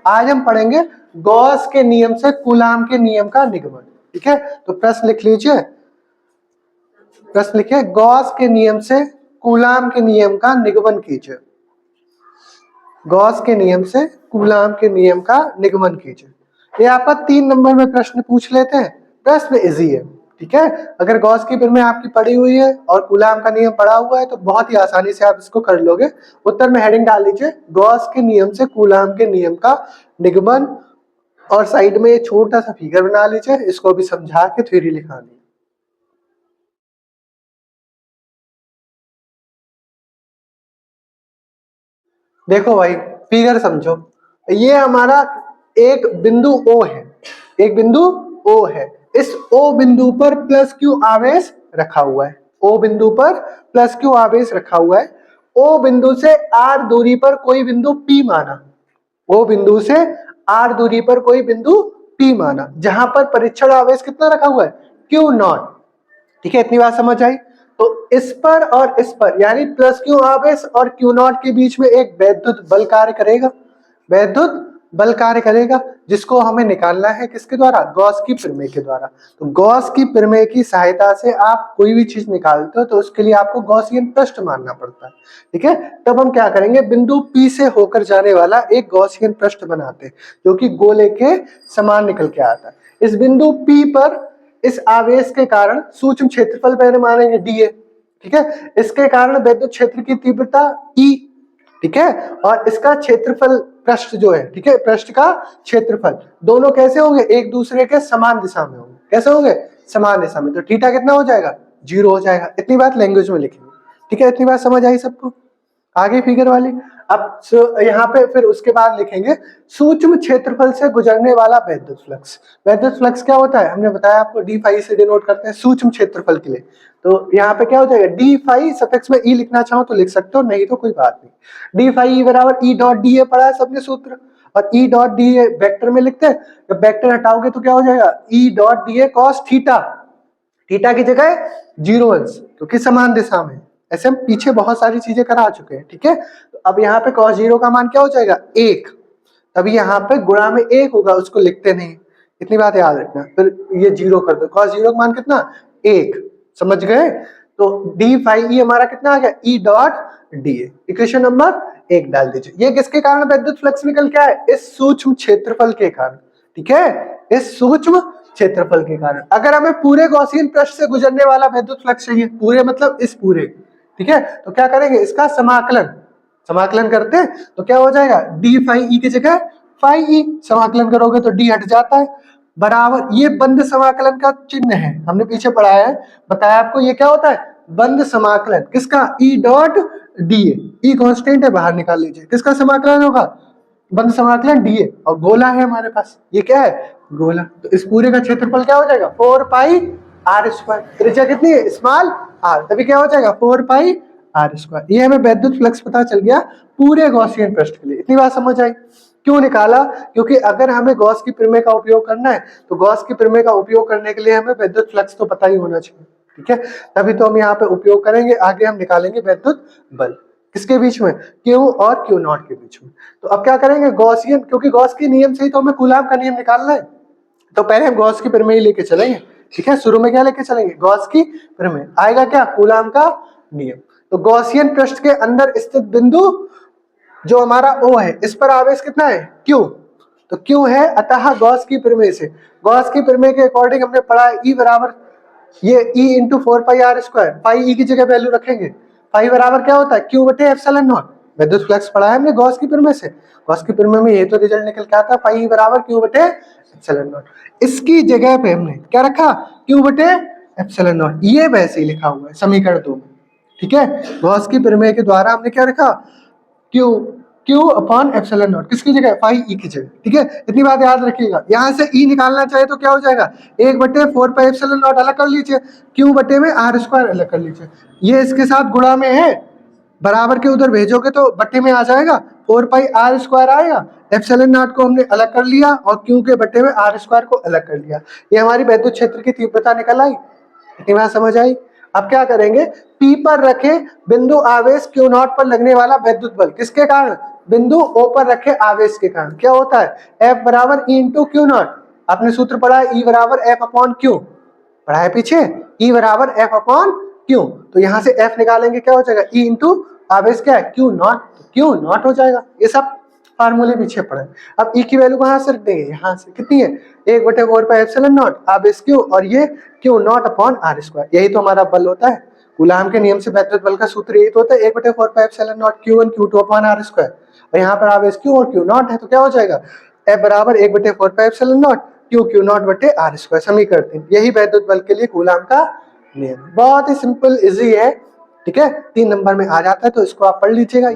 आज हम पढ़ेंगे गॉस के नियम से कूलाम के नियम का निगमन। ठीक है, तो प्रश्न लिख लीजिए, प्रश्न लिखिए, गॉस के नियम से कूलाम के नियम का निगमन कीजिए। गॉस के नियम से कूलाम के नियम का निगमन कीजिए। ये आपका 3 नंबर में प्रश्न पूछ लेते हैं, प्रश्न इजी है। ठीक है, अगर गॉस की प्रमेय आपकी पढ़ी हुई है और कूलाम का नियम पढ़ा हुआ है तो बहुत ही आसानी से आप इसको कर लोगे। उत्तर में हेडिंग डाल लीजिए, गॉस के नियम से कूलाम के नियम का निगमन, और साइड में एक छोटा सा फिगर बना लीजिए, इसको भी समझा के थ्योरी लिखानी। देखो भाई, फिगर समझो, ये हमारा एक बिंदु O है, एक बिंदु O है। इस O बिंदु पर प्लस Q आवेश रखा हुआ है, O बिंदु पर प्लस Q आवेश रखा हुआ है। O बिंदु से R दूरी पर कोई बिंदु P माना, O बिंदु से R दूरी पर कोई बिंदु P माना, जहां पर परीक्षण आवेश कितना रखा हुआ है, Q0। ठीक है, इतनी बात समझ आई। तो इस पर और इस पर यानी प्लस क्यू आवेश और Q0 के बीच में एक वैद्युत बल कार्य करेगा, वैद्युत बल कार्य करेगा, जिसको हमें निकालना है किसके द्वारा, गॉस की प्रमेय के द्वारा। तो गॉस की प्रमेय की सहायता से आप कोई भी चीज निकालते हो तो उसके लिए आपको गॉसियन पृष्ठ मानना पड़ता है। ठीक है, तब हम क्या करेंगे, बिंदु P से होकर जाने वाला एक गॉसियन पृष्ठ बनाते हैं जो कि गोले के समान निकल के आता है। इस बिंदु P पर इस आवेश के कारण सूक्ष्म क्षेत्रफल पहले मानेंगे dA। ठीक है, इसके कारण विद्युत क्षेत्र की तीव्रता E। ठीक है, और इसका क्षेत्रफल पृष्ठ जो है, ठीक है, पृष्ठ का क्षेत्रफल, दोनों कैसे होंगे, एक दूसरे के समान दिशा में होंगे। कैसे होंगे, समान दिशा में। तो थीटा कितना हो जाएगा, 0 हो जाएगा। इतनी बात लैंग्वेज में लिखेंगे। ठीक है, इतनी बात समझ आई सबको। आगे फिगर वाली, अब यहाँ पे फिर उसके बाद लिखेंगे सूक्ष्म क्षेत्रफल से गुजरने वाला विद्युत फ्लक्स। विद्युत फ्लक्स क्या होता है, हमने बताया आपको, डी फाई से डिनोट करते हैं सूक्ष्म क्षेत्रफल के लिए। तो यहाँ पे क्या हो जाएगा, डी फाई सफिक्स में ई लिखना चाहो तो लिख सकते हो, नहीं तो कोई बात नहीं। डी फाई ई बराबर ई डॉट डी ए पढ़ा है सबने सूत्र, और E dot D A vector में लिखते हैं। जब वेक्टर हटाओगे तो क्या हो जाएगा, E dot D A cos theta, theta की जगह 0 अंश, क्योंकि समान दिशा में। ऐसे हम पीछे बहुत सारी चीजें करा चुके हैं। ठीक है, तो अब यहाँ पे cos 0 का मान क्या हो जाएगा, 1। तभी यहाँ पे गुणा में 1 होगा, उसको लिखते नहीं, इतनी बात याद रखना। फिर ये 0 कर दो, cos 0 का मान कितना, 1। समझ गए। तो डी फाई ई हमारा कितना आ गया, E dot D A. Equation number 1 डाल दीजिए। ये किसके कारण विद्युत फ्लक्स निकल के आए, इस सूक्ष्म क्षेत्रफल के कारण। ठीक है, इस सूक्ष्म क्षेत्रफल के कारण। अगर हमें पूरे गॉसियन पृष्ठ से गुजरने वाला विद्युत फ्लक्स चाहिए, पूरे मतलब इस पूरे, ठीक है, तो क्या करेंगे, इसका समाकलन, समाकलन करते हैं तो क्या हो जाएगा, डी फाई ई की जगह फाई ई, समाकलन करोगे तो डी हट जाता है, बराबर। ये बंद समाकलन का चिन्ह है, हमने पीछे पढ़ाया है, बताया आपको। ये क्या होता है, बंद समाकलन किसका, E dot D A. E constant है, बाहर निकाल लीजिए, किसका समाकलन होगा, बंद समाकलन डी ए। और गोला है हमारे पास, ये क्या है, गोला। तो इस पूरे का क्षेत्रफल क्या हो जाएगा, 4 पाई आर स्क्वायर। त्रिज्या कितनी है, स्मॉल आर, तभी क्या हो जाएगा 4 पाई आर स्क्वायर। ये हमें वैद्युत फ्लक्स पता चल गया पूरे गॉसियन पृष्ठ के लिए। इतनी बात समझ आई। क्यों निकाला, क्योंकि अगर हमें गॉस की प्रमेय का उपयोग करना है तो गॉस की प्रमेय का उपयोग करने के लिए हमें विद्युत फ्लक्स तो पता ही होना चाहिए। ठीक है, तभी तो हम यहाँ पे उपयोग करेंगे। आगे हम निकालेंगे विद्युत बल किसके बीच में, Q और Q0 के बीच में। तो अब क्या करेंगे, गॉसियन, क्योंकि गॉस के नियम से ही तो हमें कूलाम का नियम निकालना है, तो पहले हम गॉस की प्रमेय लेके चलेंगे। ठीक है, शुरू में क्या लेके चलेंगे, गॉस की प्रमेय, आएगा क्या, कूलाम का नियम। तो गॉसियन पृष्ठ के अंदर स्थित बिंदु जो हमारा O है, इस पर आवेश कितना है, Q। तो Q है, अतः गॉस की प्रमेय से, गॉस की प्रमेय के अकॉर्डिंग हमने पढ़ा है E बराबर ये E into 4 pi R square, pi E की जगह वैल्यू रखेंगे, पाई बराबर क्या होता है, Q बटे एप्सिलॉन नॉट। विद्युत फ्लक्स पढ़ा है हमने गॉस की प्रमेय से, गॉस की प्रमेय में ये तो रिजल्ट निकल के आता है, पाई E बराबर Q बटे एप्सिलॉन नॉट। इसकी जगह पे हमने क्या रखा, Q बटे एप्सिलॉन नॉट। ये वैसे ही लिखा हुआ है समीकरण 2 में। ठीक है, गॉस की प्रमेय के द्वारा हमने क्या रखा, Q अपॉन एप्सिलॉन नॉट, किसकी जगह, पाई E की जगह। ठीक है, इतनी बात याद रखिएगा। यहाँ से E निकालना चाहे तो क्या हो जाएगा, 1 बटे 4 पाई एप्सिलॉन नॉट अलग कर लीजिए, Q बटे में आर स्क्वायर अलग कर लीजिए। ये इसके साथ गुणा में है, बराबर के उधर भेजोगे तो बटे में आ जाएगा, 4 पाई आर स्क्वायर आएगा। एप्सिलॉन नॉट को हमने अलग कर लिया और Q के बटे में आर स्क्वायर को अलग कर लिया। ये हमारी विद्युत क्षेत्र की तीव्रता निकल आई। इतनी बात समझ आई। अब क्या करेंगे, P पर रखे बिंदु आवेश Q0 पर लगने वाला विद्युत बल किसके कारण, बिंदु O पर रखे आवेश के कारण क्या होता है, F बराबर E इंटू क्यू नॉट। आपने सूत्र पढ़ा है E बराबर F अपॉन क्यू, पढ़ा है पीछे, E बराबर F अपॉन क्यू। तो यहां से F निकालेंगे क्या हो जाएगा, E इंटू आवेश क्या है क्यू नॉट, क्यू नॉट हो जाएगा। ये सब फार्मूले पीछे पढ़े। अब E की वैल्यू कहां से रख देंगे, यहाँ से कितनी है 1/4 पाई एप्सिलॉन नॉट आवेश क्यू और ये Q naught upon R square. यही तो हमारा बल होता है, कूलाम के नियम से वैद्युत बल का सूत्र यही तो होता है 1/4 pi epsilon naught Q1 Q2 upon R square. और यहाँ पर आवेश क्यू और क्यू नॉट है तो क्या हो जाएगा F बराबर 1/4 pi epsilon not Q not बटे आर स्क्वायर। समीकरण 3, यही वैद्युत बल के लिए कूलाम का नियम। बहुत ही सिंपल इजी है, ठीक है, 3 नंबर में आ जाता है तो इसको आप पढ़ लीजिएगा।